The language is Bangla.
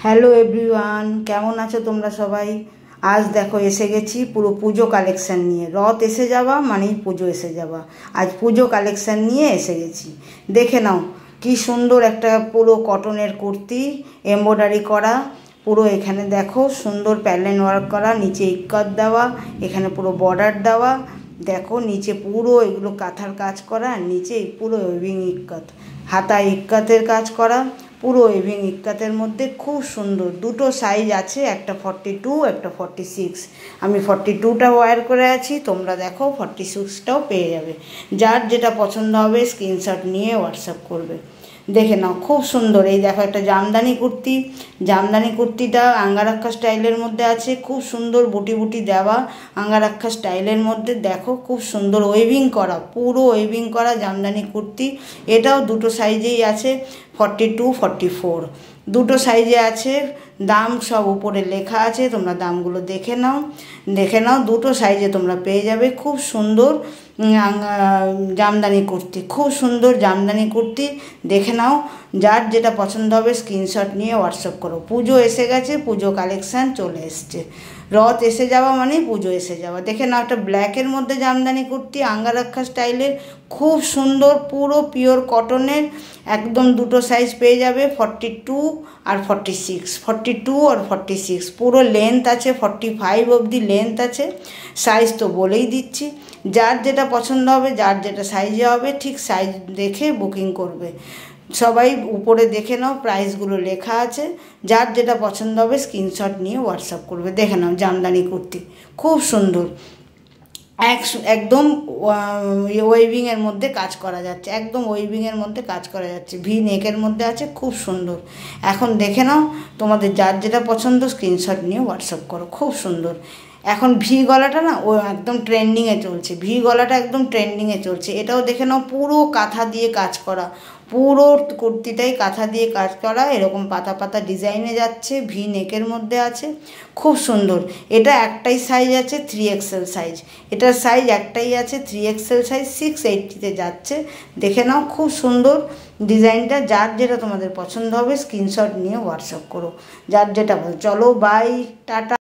হ্যালো এভরিওয়ান, কেমন আছো তোমরা সবাই? আজ দেখো এসে গেছি পুরো পুজো কালেকশান নিয়ে। রথ এসে যাওয়া মানেই পুজো এসে যাওয়া। আজ পুজো কালেকশান নিয়ে এসে গেছি। দেখে নাও কি সুন্দর একটা পুরো কটনের কুর্তি, এমব্রয়ডারি করা। পুরো এখানে দেখো সুন্দর প্যালেন ওয়ার্ক করা, নিচে ইক্কত দেওয়া, এখানে পুরো বর্ডার দেওয়া। দেখো নিচে পুরো এগুলো কাঁথার কাজ করা, আর নিচে পুরো ওয়েভিং ইক্কত, হাতায় ইক্কতের কাজ করা, পুরো ওয়েভিং ইক্কতের মধ্যে খুব সুন্দর। দুটো সাইজ আছে, একটা 42, একটা 46। আমি 42টা ওয়্যার করে আছি, তোমরা দেখো 46টাও পেয়ে যাবে। যার যেটা পছন্দ হবে স্ক্রিনশট নিয়ে হোয়াটসঅ্যাপ করবে। দেখে নাও খুব সুন্দর। এই দেখো একটা জামদানি কুর্তি, জামদানি কুর্তিটা আঙ্গারাক্ষা স্টাইলের মধ্যে আছে, খুব সুন্দর বুটি বুটি দেওয়া আঙ্গারাক্ষা স্টাইলের মধ্যে। দেখো খুব সুন্দর ওয়েভিং করা, পুরো ওয়েভিং করা জামদানি কুর্তি। এটাও দুটো সাইজেই আছে, 42, 44 দুটো সাইজে আছে। দাম সব উপরে লেখা আছে, তোমরা দামগুলো দেখে নাও। দুটো সাইজে তোমরা পেয়ে যাবে। খুব সুন্দর জামদানি কুর্তি, খুব সুন্দর জামদানি কুর্তি। দেখে নাও, যার যেটা পছন্দ হবে স্ক্রিনশট নিয়ে হোয়াটসঅ্যাপ করো। পুজো এসে গেছে, পুজো কালেকশান চলে এসছে। রথ এসে যাওয়া মানেই পুজো এসে যাওয়া। দেখে নাও একটা ব্ল্যাকের মধ্যে জামদানি কুর্তি আঙ্গারাক্ষা স্টাইলের, খুব সুন্দর, পুরো পিওর কটনের, একদম দুটো সাইজ পেয়ে যাবে, 42 আর 46। 42 আর 46 পুরো লেন্থ আছে, 45 অবধি লেন্থ আছে। সাইজ তো বলেই দিচ্ছি। যার যেটা পছন্দ হবে, যার যেটা সাইজে হবে, ঠিক সাইজ দেখে বুকিং করবে। সবাই উপরে দেখে নাও, প্রাইসগুলো লেখা আছে। যার যেটা পছন্দ হবে স্ক্রিনশট নিয়ে হোয়াটসঅ্যাপ করবে। দেখে নাও জামদানি কুর্তি খুব সুন্দর, একদম ওয়েভিংয়ের মধ্যে কাজ করা যাচ্ছে, একদম ওয়েভিংয়ের মধ্যে কাজ করা যাচ্ছে, ভি নেকের মধ্যে আছে, খুব সুন্দর। এখন দেখে নাও, তোমাদের যার যেটা পছন্দ স্ক্রিনশট নিয়ে হোয়াটসঅ্যাপ করো। খুব সুন্দর। এখন ভি গলাটা না ও একদম ট্রেন্ডিংয়ে চলছে, ভি গলাটা একদম ট্রেন্ডিংয়ে চলছে। এটাও দেখে নাও, পুরো কাঁথা দিয়ে কাজ করা, পুরো কুর্তিটাই কাঁথা দিয়ে কাজ করা, এরকম পাতা পাতা ডিজাইনে যাচ্ছে, ভি নেকের মধ্যে আছে, খুব সুন্দর। এটা একটাই সাইজ আছে, 3XL সাইজ। এটার সাইজ একটাই আছে, 3XL সাইজ, 680-তে যাচ্ছে। দেখে নাও খুব সুন্দর ডিজাইনটা। যার যেটা তোমাদের পছন্দ হবে স্ক্রিনশট নিয়ে হোয়াটসঅ্যাপ করো, যার যেটা। চলো বাই, টাটা।